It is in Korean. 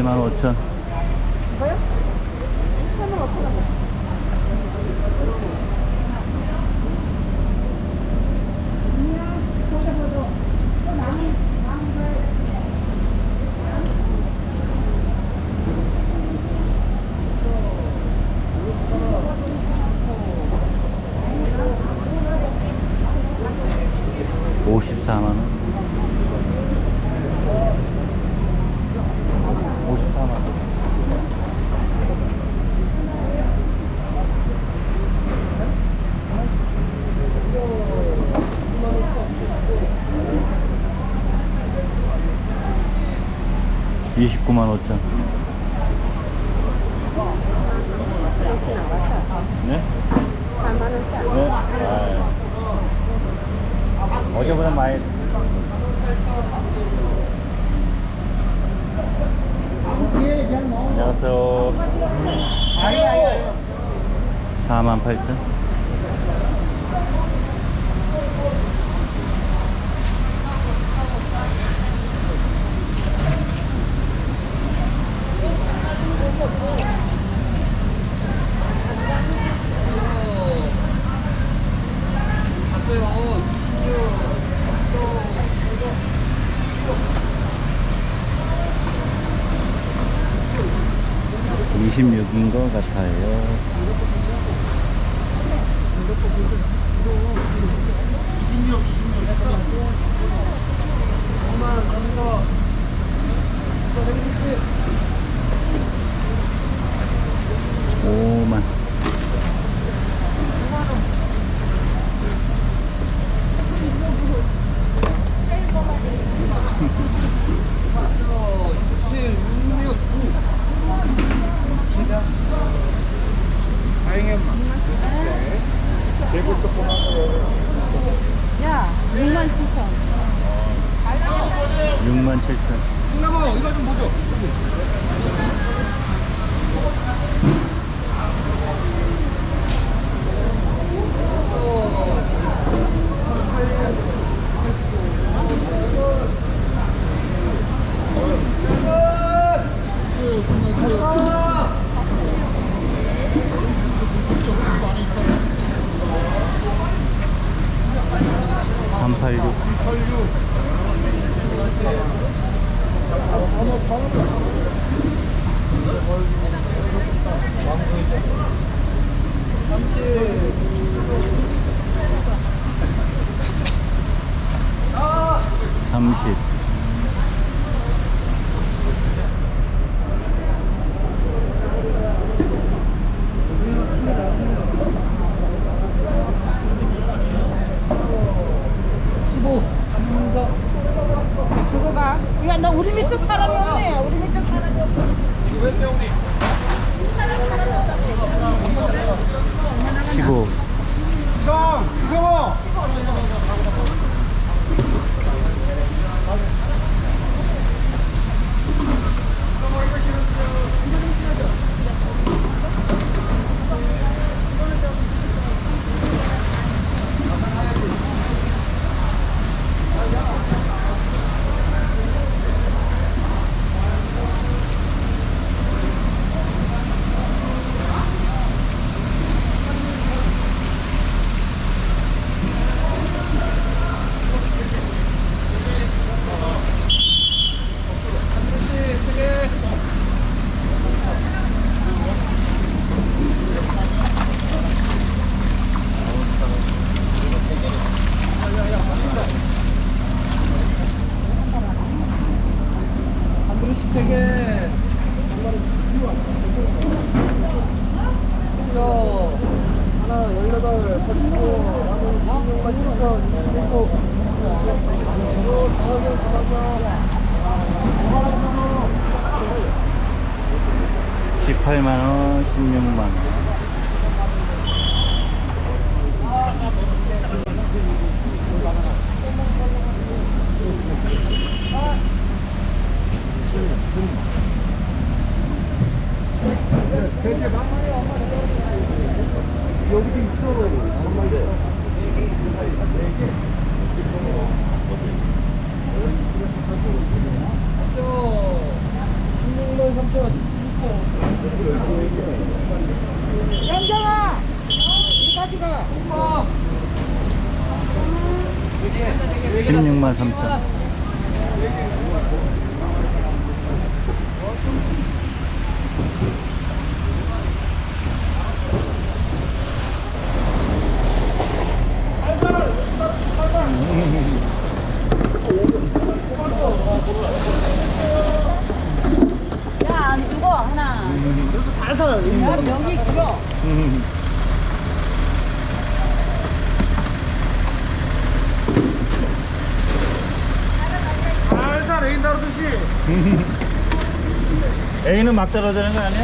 45,000. 이거요? 45,000원. 54만원. 54만원. (29만 5천) 네? 4만원짜리. 네? 아, 어제보다 많이. 안녕하세요. 48,000. 갔어요. 26인 것 같아요. 26 했어. 5만 넘어. 5만. 야, 67,000원. 67,000. 콩나물 이거 좀 보죠. (386) 30. 주고 가. 야, 너 우리 밑에 사람이 없네. 우리 밑에 사람이 없어. 사람이 없어. 15. 이성호. 3개. 하나 18, 89, 나는 16만 7천, 27. 18만원, 16만원. 여기도 있어. 영경아, 이 가지가. 16만 3천. 야, 이거 하나. 야, 명이 길어. 살살 애인 다루듯이. A는 막 떨어지는 거 아니야?